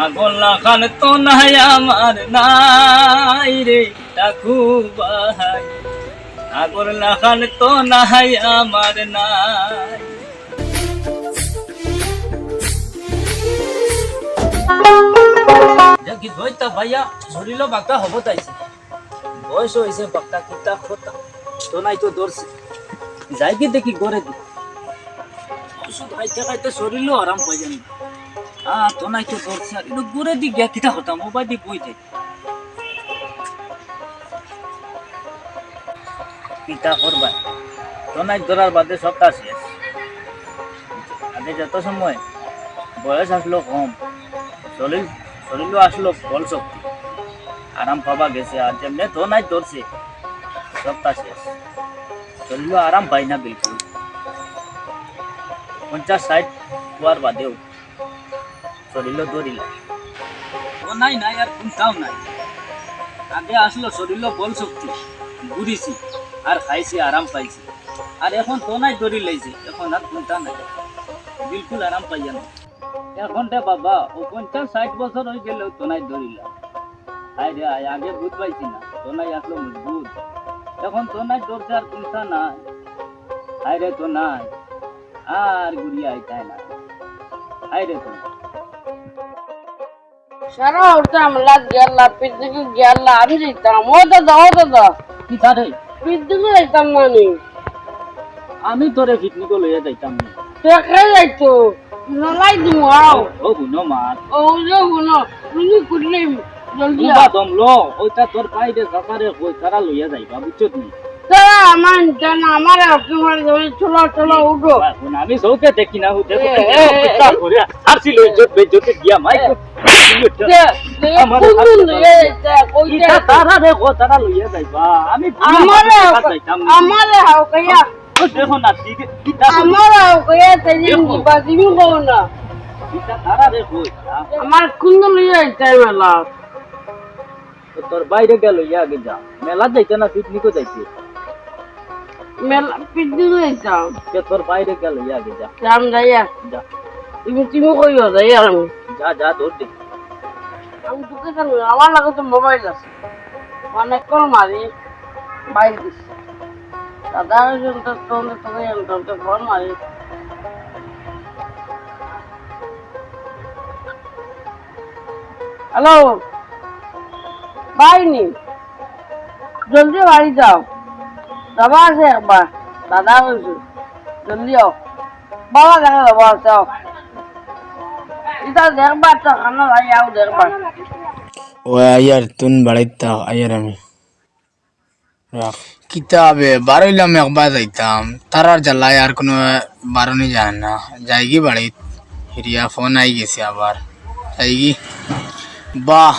আগল লাখান তো নাই আমার নাই রে ডাকু ভাই, আগল লাখান তো নাই আমার নাই। দেখি ধইতা ভাইয়া শরীর বাঁকা হব তাইছে, বয়স হয়েছে বাঁকা কিতা খোতা তো নাই তো দৌড়ছে যাই কি দেখি গড়ে দি ওষুধ খাইতে খাইতে শরীরও আরাম পাই জানি তো নাই তো দৌড়ছে আর একটু গড়ে দি গিয়া কিতা হতাম মোবাইল দি বই থাকি কিতা করবা তো নাই ধরার বাদে সবটা শেষ। আগে যত সময় বয়স আসলো কম, শরীরও আসলো বল শক্তি, আরাম পাবা গেছে আর যেমনি তো নাই ধরছে সবটা শেষ, শরীরও আরাম পাই না বিলকুল। 50-60 হওয়ার বাদেও শরীরও ধরিল তো নাই নাই আর কোনটাও নাই। আগে আসলো শরীরও বল শক্তি, ঘুরিছি আর খাইছি আরাম পাইছি, আর এখন তো নাই ধরি লাইছে, এখন আর কোনটা নাই বিলকুল আরাম পাইয়া না। এখন রে বাবা ও 50-60 বছর হয়ে গেলেও তো নাই ধরিলাম। আয় রে আয়, আগে বুঝ পাইছি না তো নাই আসলো মজবুত, এখন তো নাই ধরছে আর কোনটা নাই। আয় রে তো নাই আর গুড়িয়া আইতায় না, আয় রে তো সারা ওটা আমলা গেলা পিদ্দিকে গেলা আমি যেতাম ও দাদা কি তারে পিদ্দিকে যেতাম মানে আমি তোরে পিকনিক লইয়া যাইতাম না, দেখে যাইতো নলাই দিমু আও ও বুনো মার ও যে গুনো তুমি কুড়লে জলদি উবা দমলো ওইটা তোর পাইরে সকারে কই তারা লইয়া যাইবা বুঝছত নি। সারা আমার জানা আমার কি মার চলো চলো উঠো আমি সৌকে দেখি না দেখো কিতা করে আরছি লই জত বেজতে গিয়া মাই তারা দেখো তারা লইয়া যাইবা আমি আমার হাও কইয়া দেখো না কিতা আমার হাও কইয়া তেজিন দিবা দিমু কও না কিতা তারা দেখো আমার কুন্দ লইয়া যাইতাই মেলা তোর বাইরে গেল ইয়া আগে যা মেলা যাইতে না পিকনিকও যাইতে মেলা পিদ্দিকে যাইতাম তোর বাইরে গেল ইয়া আগে যা রাম যাইয়া যা তুমি কইও যাইয়া আমি যা যা দৌড় দে। আমি তোকে জানি আমার লাগে তো মোবাইল আছে অনেক কল মারি বাইরে দিচ্ছি দাদা তোকে ফোন মারি হ্যালো বাইনি জলদি বাড়ি যাও দাদা আছে একবার দাদা কইছো জলদি আও বাবা দেখা যাবো যাও এটা দেখবার তো খানা ভাই আও দেখবার ও আয়ার তুন বাড়াইতা আয়ার আমি কিতাবে বারইলাম একবার যাইতাম তারার জ্বালায় আর কোনো বারণই যায় না, যাইগি বাড়িত হিরিয়া ফোন আই গেছে আবার যাইগি। বাহ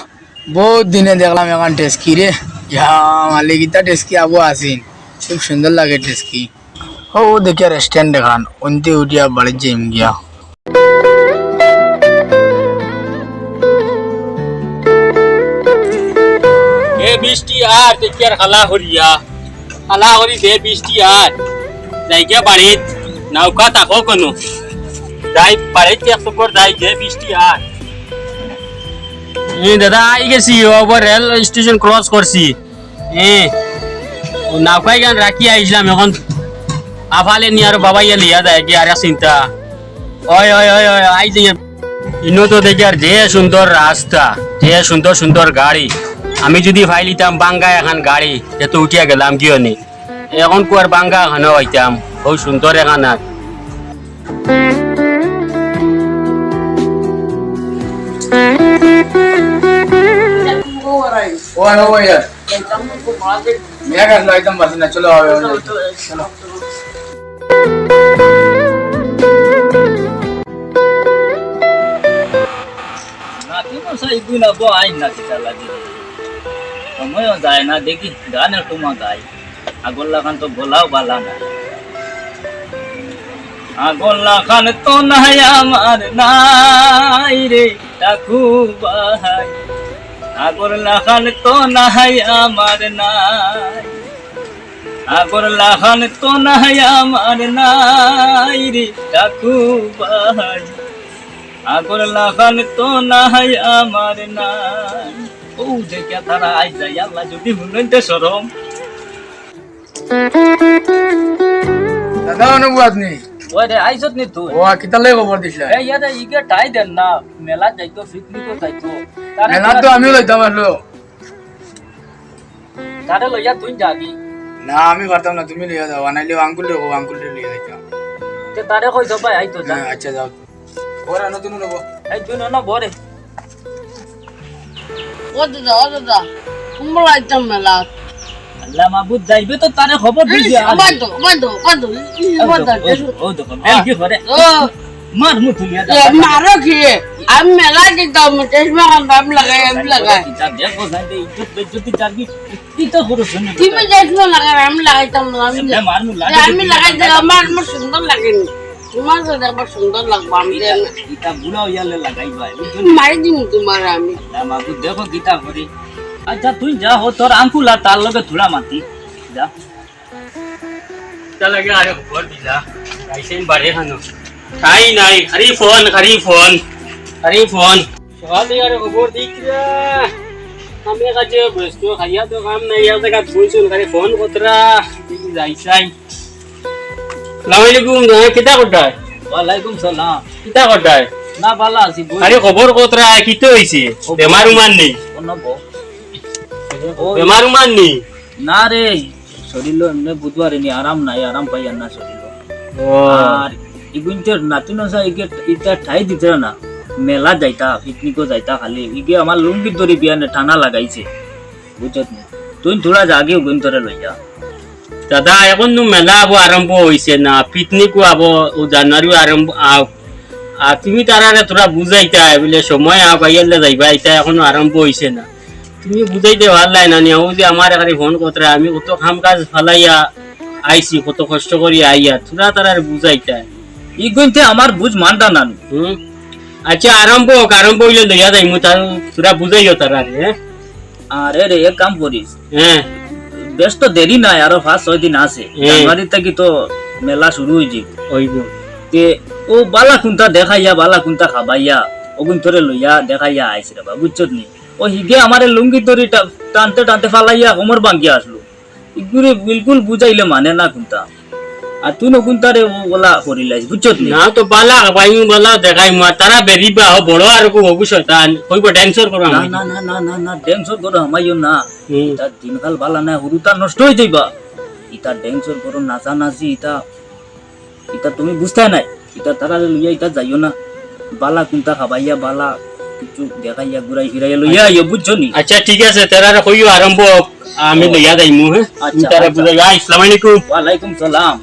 বহুত দিনে দেখলাম এখন টেস্কি রে, ইয়া মালিকিতা টেস্কি আবো আসিন খুব সুন্দর লাগে টেস্কি। ও দেখে রেস্টুরেন্ট দেখান অন্তে উঠিয়া বাড়ির যাইম গিয়া। এ বৃষ্টি আর দেখি আর খালা হরিয়া খালা হরি দে বৃষ্টি আর যাইগিয়া বাড়িত নৌকা তাকো কোনো যাই বাড়িত এক চক্কর যাই দে বৃষ্টি আর দাদা আই গেছি ওভার রেল স্টেশন ক্রস করছি নৌকাই গান রাখি আইছিলাম এখন আফালে নি আর বাবা ইয়া লিয়া যায় কি আর চিন্তা ওই ওই ওই ওই আই যে ইনো তো দেখি আর যে সুন্দর রাস্তা যে সুন্দর সুন্দর গাড়ি, আমি যদি ফাইলিতাম বাঙ্গা এখন গাড়ি এত উঠিয়া গেলাম কিয় নি এখন কুয়ার বাঙ্গা এখানে হইতাম খুব সুন্দর এখান আর ওই ওই यार मैं कर लो एकदम बस ना चलो चलो নাতি মশাই দুই না বো আই না কিতা লাগে সময় যায় না দেখি গান একটু মা গাই আগল্লা খান তো বলাও বালা না আগল্লা খান তো নাই আমার নাই রে ডাকু ভাই, আগল্লা খান তো নাই আমার নাই, আগল্লা খান তো নাই আমার নাই রে ডাকু ভাই, আগর লাগান তো নাই আমার নাই ও দেখে তারা আই যায় আল্লাহ যদি হুনতে সরম দাদা অনুবাদ নেই ওই রে আইছত নি তুই ও কিতালে খবর দিছিল এই ইয়ারে ইগে টাই দেন না মেলা যাইতো পিকনিকও যাইতো মেলা তো আমিও লইতাম আসলো তারে লইয়া তুই যাবি না আমি পারতাম না তুমি লিয়ে যাও আনাইলে আঙ্কুল রে আঙ্কুল রে লিয়ে যাইতাম তে তারে কইছো ভাই আইতো যা আচ্ছা যাও ওরা নতুন নেবো এই তুই না বরে ও দাদা কুম্বল আইতাম মেলা আল্লাহ মাহবুব যাইবে তো তারে খবর দিবি বাদো ও দেখো বেল কি করে ও মার মুতুলিয়া মারো কি আমি মেলা যেতাম চশমা খান লাগাই কিতা দেখো যাইতে ইজ্জত বেজ্জতি চাবি কি তো করছ না তুমি চশমা লাগাই আমি লাগাইতাম না মারনু আমি লাগাইতাম আমার সুন্দর লাগেনি তোমার তো দেখবার সুন্দর লাগবে আমি কিতা বুড়া হইয়ালে লাগাই ভাই মারি দিম তোমার আমি আল্লাহ মাহবুব দেখো কিতা করে আচ্ছা তুই যা হো তোর আঙ্কুল আর তার লগে থোড়া মাতি যা লাগে আরে খবর দিলা আইসেন বাড়ি খানো খাই নাই খালি ফোন সকাল থেকে আরে খবর দিকরা আমি কাছে ব্যস্ত খাইয়া তো কাম নাই ইয়ার জায়গা বলছুন খালি ফোন কতরা যাইছাই আসসালামু আলাইকুম কিতা করতাই ওয়ালাইকুম সালাম কিতা করতাই না ভালো আছি আরে খবর কতরা কিতো হইছে বেমার উমান নেই বেমার উমান নেই না রে শরীর এমনি বুধবার নি আরাম নাই আরাম পাই না শরীর আর ইগুনতে নাতিন ইটা ঠাই দিতে না মেলা যাইতা পিকনিকও যাইতা খালি ইগে আমার লুঙ্গি দড়ি বিয়ানে টানা লাগাইছে বুঝছত নি তুই থোড়া জাগে উগুন তোরে লইয়া দাদা এখন মেলা আবো আরম্ভ হইছে না পিকনিকও আবো জানুয়ারি আরম্ভ আর তুমি তারারে তোরা বুঝাইতা বলে সময় পাইলে যাইবা এটা এখনো আরম্ভ হইছে না তুমি বুঝাইতে ভাল লাই না নিও যে আমার এখানে ফোন করতে আমি কত কাম কাজ ফালাইয়া আইছি কত কষ্ট করি আইয়া তোরা তারারে বুঝাইতা ইগুনতে আমার বুঝ মানতা না আচ্ছা আরম্ভ হইলে লইয়া যাই তোরা বুঝাইও তারারে হ্যাঁ আরে রে এক কাম করিস হ্যাঁ বেশ তো দেরি নাই আরো 5-6 দিন আছে জানুয়ারি থেকে তো মেলা শুরু হয়ে যাবে হইব তে ও বালা কুন্তা দেখাইয়া বালা কুন্তা খাবাইয়া ওগুন তোরে লইয়া দেখাইয়া আইছে রে বা বুঝছত নি ও হিগে আমারে লুঙ্গি তরি টানতে টানতে ফালাইয়া কোমর ভাঙ্গিয়া আসলো ইগুরে বিলকুল বুঝাইলে মানে না কুন্তা আর তুই নকুন্তারে ও বলা করিলাইস বুঝছত নি না তো বালা বাইউ বালা দেখাই মা তারা বেরিবা বড় আর কো হবু শয়তান কইব টেনশন করো না না না না না না টেনশন করো আমাইও না এটা দিনকাল বালা না হুরুতা নষ্ট হয়ে যাইবা ইটা টেনশন করো নাচা নাচি ইটা তুমি বুঝতে নাই ইটা তারা লইয়া ইটা যাইও না বালা কুন্তা খাবাইয়া বালা কিছু দেখাইয়া ঘুরাই ফিরাইয়া লইয়া আইও বুঝছো নি আচ্ছা ঠিক আছে তারা কইও আরম্ভ আমি লইয়া যাইমু হ্যাঁ আচ্ছা, তারা আচ্ছা। বুঝাইয়া আসসালামু আলাইকুম ওয়ালাইকুম সালাম